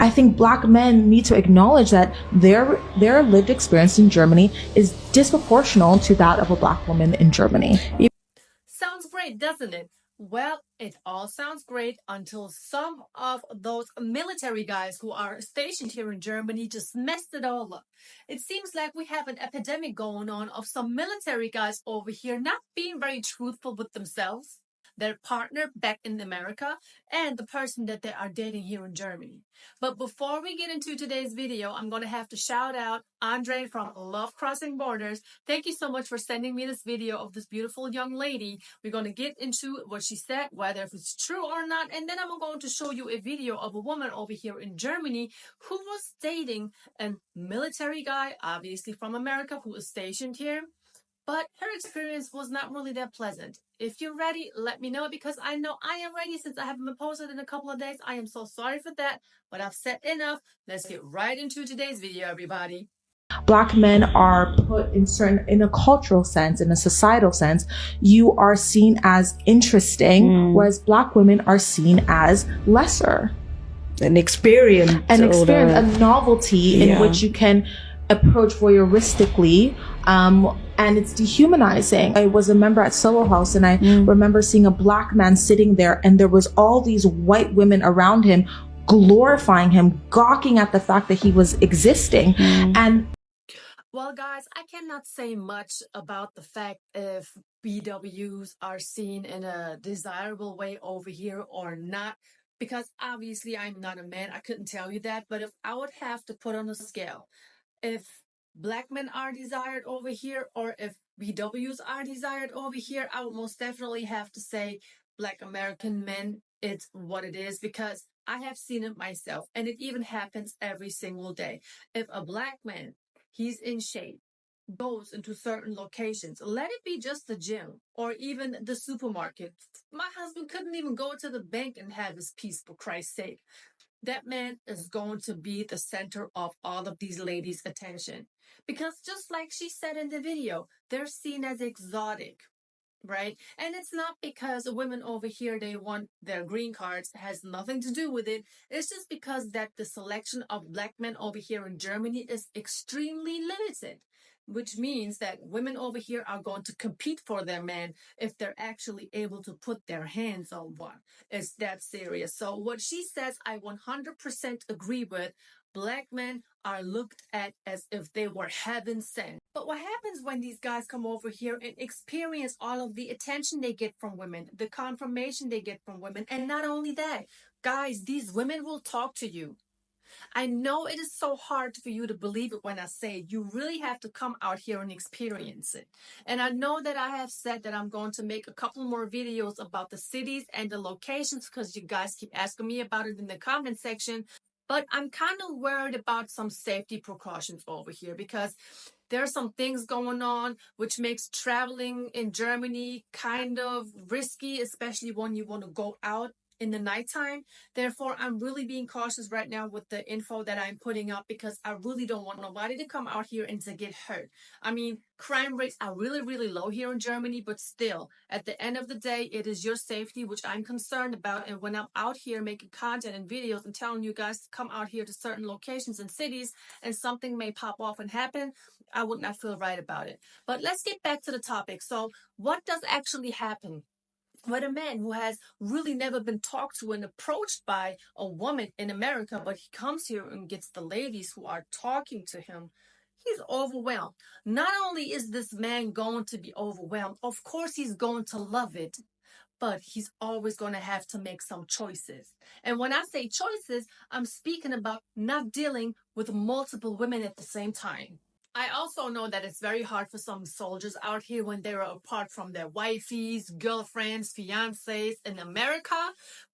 I think Black men need to acknowledge that their lived experience in Germany is disproportional to that of a Black woman in Germany. Sounds great, doesn't it? Well, it all sounds great until some of those military guys who are stationed here in Germany just messed it all up. It seems like we have an epidemic going on of some military guys over here not being very truthful with themselves, their partner back in America, and the person that they are dating here in Germany. But before we get into today's video, I'm going to have to shout out Andre from Love Crossing Borders. Thank you so much for sending me this video of this beautiful young lady. We're going to get into what she said, whether if it's true or not, and then I'm going to show you a video of a woman over here in Germany who was dating a military guy, obviously from America, who was stationed here. But her experience was not really that pleasant. If you're ready, let me know, because I know I am ready since I haven't been posted in a couple of days. I am so sorry for that, but I've said enough. Let's get right into today's video, everybody. Black men are put in a cultural sense, in a societal sense, you are seen as interesting, whereas Black women are seen as lesser. An experience, a novelty in which you can approach voyeuristically, and it's dehumanizing. I was a member at Soho House, and I remember seeing a Black man sitting there, and there was all these white women around him glorifying him, gawking at the fact that he was existing. And well, guys, I cannot say much about the fact if BWs are seen in a desirable way over here or not, because obviously I'm not a man. I couldn't tell you that. But if I would have to put on a scale, if Black men are desired over here or if BWs are desired over here, I would most definitely have to say Black American men, it's what it is, because I have seen it myself, and it even happens every single day. If a Black man, he's in shape, goes into certain locations, let it be just the gym or even the supermarket. My husband couldn't even go to the bank and have his peace, for Christ's sake. That man is going to be the center of all of these ladies' attention. Because just like she said in the video, they're seen as exotic, right? And it's not because women over here, they want their green cards, it has nothing to do with it. It's just because that the selection of Black men over here in Germany is extremely limited, which means that women over here are going to compete for their man if they're actually able to put their hands on one. It's that serious. So what she says, I 100% agree with. Black men are looked at as if they were heaven sent. But what happens when these guys come over here and experience all of the attention they get from women, the confirmation they get from women, and not only that, guys, these women will talk to you. I know it is so hard for you to believe it when I say it. You really have to come out here and experience it. And I know that I have said that I'm going to make a couple more videos about the cities and the locations because you guys keep asking me about it in the comment section. But I'm kind of worried about some safety precautions over here because there are some things going on which makes traveling in Germany kind of risky, especially when you want to go out in the nighttime. Therefore, I'm really being cautious right now with the info that I'm putting up because I really don't want nobody to come out here and to get hurt. I mean, crime rates are really, really low here in Germany, but still, at the end of the day, it is your safety which I'm concerned about. And when I'm out here making content and videos and telling you guys to come out here to certain locations and cities and something may pop off and happen, I would not feel right about it. But let's get back to the topic. So, what does actually happen with a man who has really never been talked to and approached by a woman in America, but he comes here and gets the ladies who are talking to him? He's overwhelmed. Not only is this man going to be overwhelmed, of course he's going to love it, but he's always going to have to make some choices. And when I say choices, I'm speaking about not dealing with multiple women at the same time. I also know that it's very hard for some soldiers out here when they're apart from their wifeys, girlfriends, fiancés in America.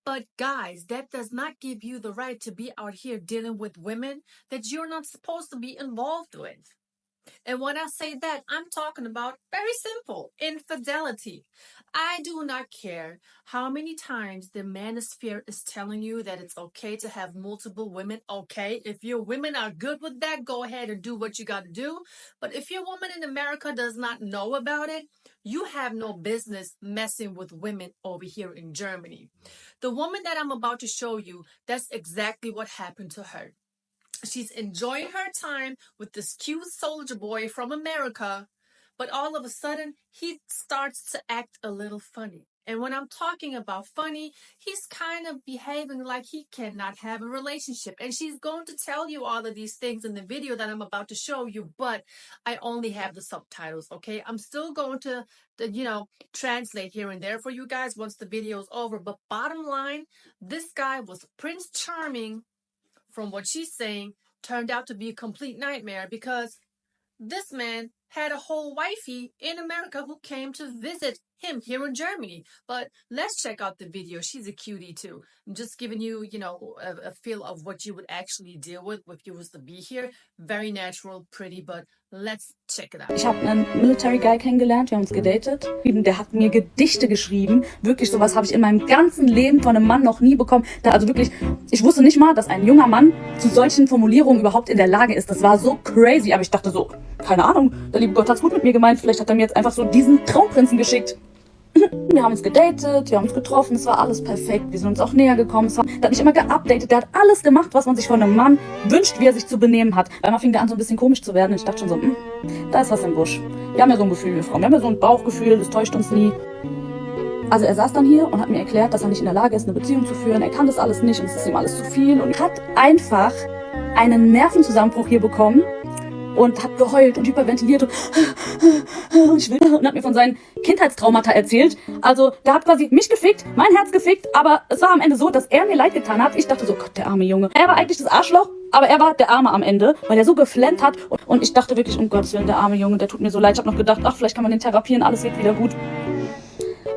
But guys, that does not give you the right to be out here dealing with women that you're not supposed to be involved with. And when I say that, I'm talking about very simple infidelity. I do not care how many times the manosphere is telling you that it's okay to have multiple women. Okay, if your women are good with that, go ahead and do what you got to do. But if your woman in America does not know about it, you have no business messing with women over here in Germany. The woman that I'm about to show you, that's exactly what happened to her. She's enjoying her time with this cute soldier boy from America, but all of a sudden he starts to act a little funny. And when I'm talking about funny, he's kind of behaving like he cannot have a relationship. And she's going to tell you all of these things in the video that I'm about to show you, but I only have the subtitles, okay? I'm still going to, translate here and there for you guys once the video is over. But bottom line, this guy was Prince Charming, from what she's saying, turned out to be a complete nightmare because this man had a whole wifey in America who came to visit him here in Germany. But let's check out the video. She's a cutie too. I'm just giving you, a feel of what you would actually deal with if you was to be here. Very natural, pretty, but let's check it out. Ich habe einen Military Guy kennengelernt, wir haben uns gedatet. Der hat mir Gedichte geschrieben. Wirklich, sowas habe ich in meinem ganzen Leben von einem Mann noch nie bekommen. Also wirklich, ich wusste nicht mal, dass ein junger Mann zu solchen Formulierungen überhaupt in der Lage ist. Das war so crazy, aber ich dachte so, keine Ahnung, der liebe Gott hat's gut mit mir gemeint. Vielleicht hat er mir jetzt einfach so diesen Traumprinzen geschickt. Wir haben uns gedatet, wir haben uns getroffen, es war alles perfekt, wir sind uns auch näher gekommen. Der hat mich immer geupdatet, der hat alles gemacht, was man sich von einem Mann wünscht, wie er sich zu benehmen hat. Einmal fing der an, so ein bisschen komisch zu werden und ich dachte schon so, da ist was im Busch. Wir haben ja so ein Gefühl, wir Frauen, wir haben ja so ein Bauchgefühl, das täuscht uns nie. Also er saß dann hier und hat mir erklärt, dass er nicht in der Lage ist, eine Beziehung zu führen, er kann das alles nicht und es ist ihm alles zu viel und hat einfach einen Nervenzusammenbruch hier bekommen und hat geheult und hyperventiliert und hat mir von seinen Kindheitstraumata erzählt. Also der hat quasi mich gefickt, mein Herz gefickt, aber es war am Ende so, dass er mir leid getan hat. Ich dachte so, Gott, der arme Junge. Er war eigentlich das Arschloch, aber er war der Arme am Ende, weil er so geflennt hat. Und ich dachte wirklich, um Gottes Willen, der arme Junge, der tut mir so leid. Ich habe noch gedacht, ach, vielleicht kann man den therapieren, alles wird wieder gut.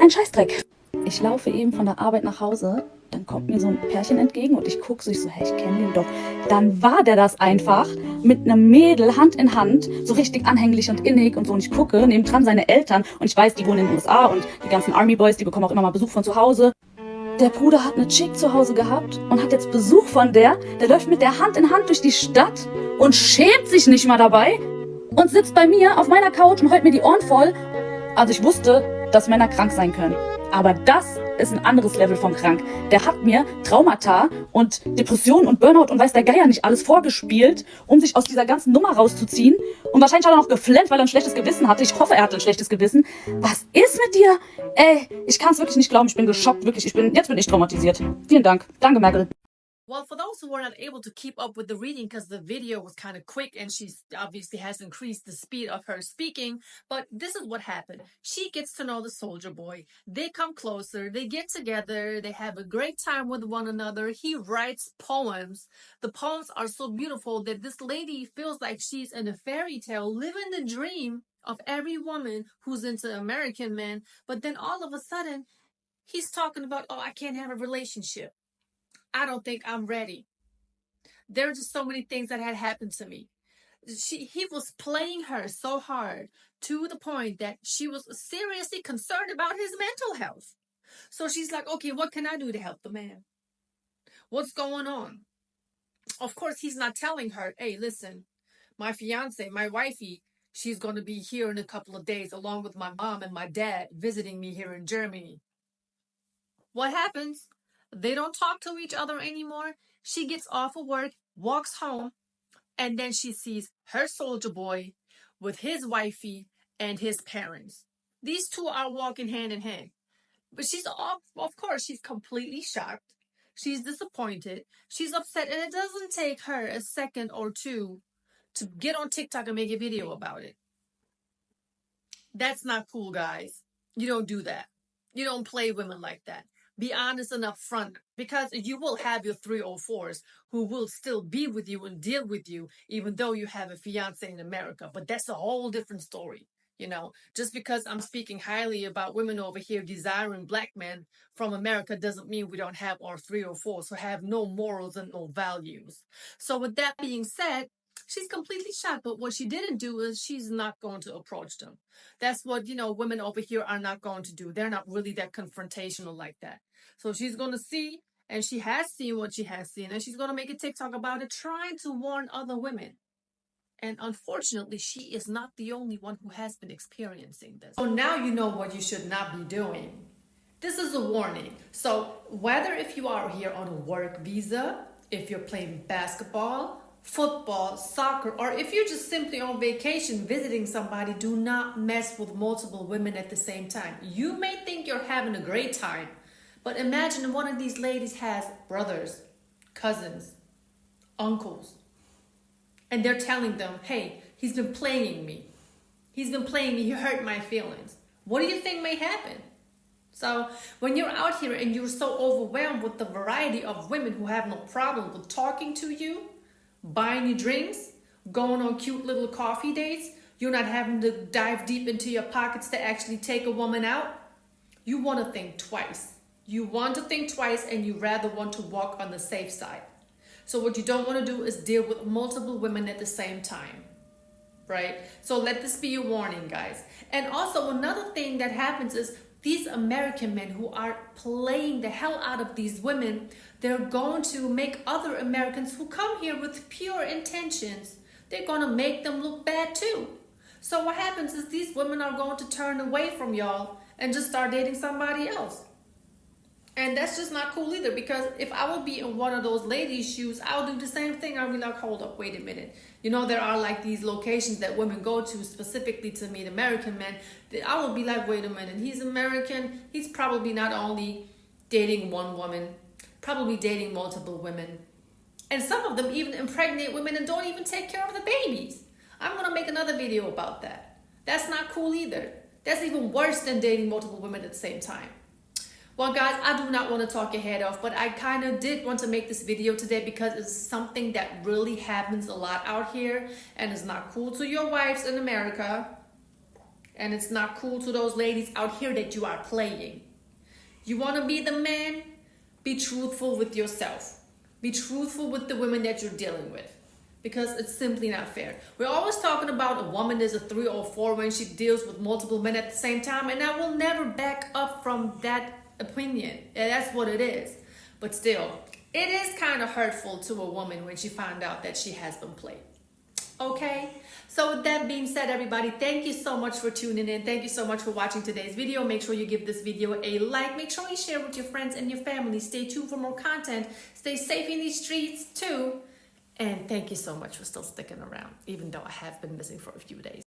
Ein Scheißdreck. Ich laufe eben von der Arbeit nach Hause, dann kommt mir so ein Pärchen entgegen und ich gucke so, ich so, hey, ich kenne den doch. Dann war der das einfach mit einem Mädel Hand in Hand, so richtig anhänglich und innig und so. Und ich gucke, nebendran seine Eltern und ich weiß, die wohnen in den USA und die ganzen Army Boys, die bekommen auch immer mal Besuch von zu Hause. Der Bruder hat eine Chick zu Hause gehabt und hat jetzt Besuch von der läuft mit der Hand in Hand durch die Stadt und schämt sich nicht mal dabei und sitzt bei mir auf meiner Couch und heult mir die Ohren voll. Also ich wusste, dass Männer krank sein können. Aber das ist ein anderes Level von krank. Der hat mir Traumata und Depressionen und Burnout und weiß der Geier nicht alles vorgespielt, um sich aus dieser ganzen Nummer rauszuziehen. Und wahrscheinlich hat er noch geflennt, weil er ein schlechtes Gewissen hatte. Ich hoffe, er hatte ein schlechtes Gewissen. Was ist mit dir? Ey, ich kann es wirklich nicht glauben. Ich bin geschockt, wirklich. Jetzt bin ich traumatisiert. Vielen Dank. Danke, Merkel. Well, for those who were not able to keep up with the reading because the video was kind of quick and she obviously has increased the speed of her speaking, but this is what happened. She gets to know the soldier boy. They come closer. They get together. They have a great time with one another. He writes poems. The poems are so beautiful that this lady feels like she's in a fairy tale, living the dream of every woman who's into American men. But then all of a sudden, he's talking about, oh, I can't have a relationship. I don't think I'm ready. There are just so many things that had happened to me. He was playing her so hard to the point that she was seriously concerned about his mental health. So she's like, okay, what can I do to help the man? What's going on? Of course, he's not telling her, hey, listen, my fiance, my wifey, she's going to be here in a couple of days along with my mom and my dad visiting me here in Germany. What happens? They don't talk to each other anymore. She gets off of work, walks home, and then she sees her soldier boy with his wifey and his parents. These two are walking hand in hand. But she's of course, she's completely shocked. She's disappointed. She's upset. And it doesn't take her a second or two to get on TikTok and make a video about it. That's not cool, guys. You don't do that. You don't play women like that. Be honest and upfront, because you will have your 304s who will still be with you and deal with you, even though you have a fiance in America. But that's a whole different story. Just because I'm speaking highly about women over here desiring black men from America doesn't mean we don't have our 304s who have no morals and no values. So with that being said, She's completely shocked. But what she didn't do is she's not going to approach them. That's what, women over here are not going to do. They're not really that confrontational like that. So she's going to see, and she has seen what she has seen, and she's going to make a TikTok about it, trying to warn other women. And unfortunately, she is not the only one who has been experiencing this. So now you know what you should not be doing. This is a warning. So whether if you are here on a work visa, if you're playing basketball, football, soccer, or if you're just simply on vacation visiting somebody, do not mess with multiple women at the same time. You may think you're having a great time, but imagine one of these ladies has brothers, cousins, uncles, and they're telling them, hey, he's been playing me. He's been playing me. He hurt my feelings. What do you think may happen? So when you're out here and you're so overwhelmed with the variety of women who have no problem with talking to you, buying you drinks, going on cute little coffee dates, you're not having to dive deep into your pockets to actually take a woman out, you want to think twice. You want to think twice, and you rather want to walk on the safe side. So what you don't want to do is deal with multiple women at the same time, right? So let this be a warning, guys. And also another thing that happens is these American men who are playing the hell out of these women, they're going to make other Americans who come here with pure intentions, they're going to make them look bad too. So what happens is these women are going to turn away from y'all and just start dating somebody else. And that's just not cool either, because if I would be in one of those ladies' shoes, I'll do the same thing. I'll be like, hold up, wait a minute. There are like these locations that women go to specifically to meet American men. I would be like, wait a minute, he's American. He's probably not only dating one woman, probably dating multiple women. And some of them even impregnate women and don't even take care of the babies. I'm going to make another video about that. That's not cool either. That's even worse than dating multiple women at the same time. Well, guys, I do not want to talk your head off, but I kind of did want to make this video today because it's something that really happens a lot out here, and it's not cool to your wives in America, and it's not cool to those ladies out here that you are playing. You want to be the man? Be truthful with yourself. Be truthful with the women that you're dealing with, because it's simply not fair. We're always talking about a woman is a 3 or 4 when she deals with multiple men at the same time, and I will never back up from that opinion. And that's what it is. But still, it is kind of hurtful to a woman when she found out that she has been played. Okay? So with that being said, everybody, thank you so much for tuning in. Thank you so much for watching today's video. Make sure you give this video a like. Make sure you share with your friends and your family. Stay tuned for more content. Stay safe in these streets too. And thank you so much for still sticking around, even though I have been missing for a few days.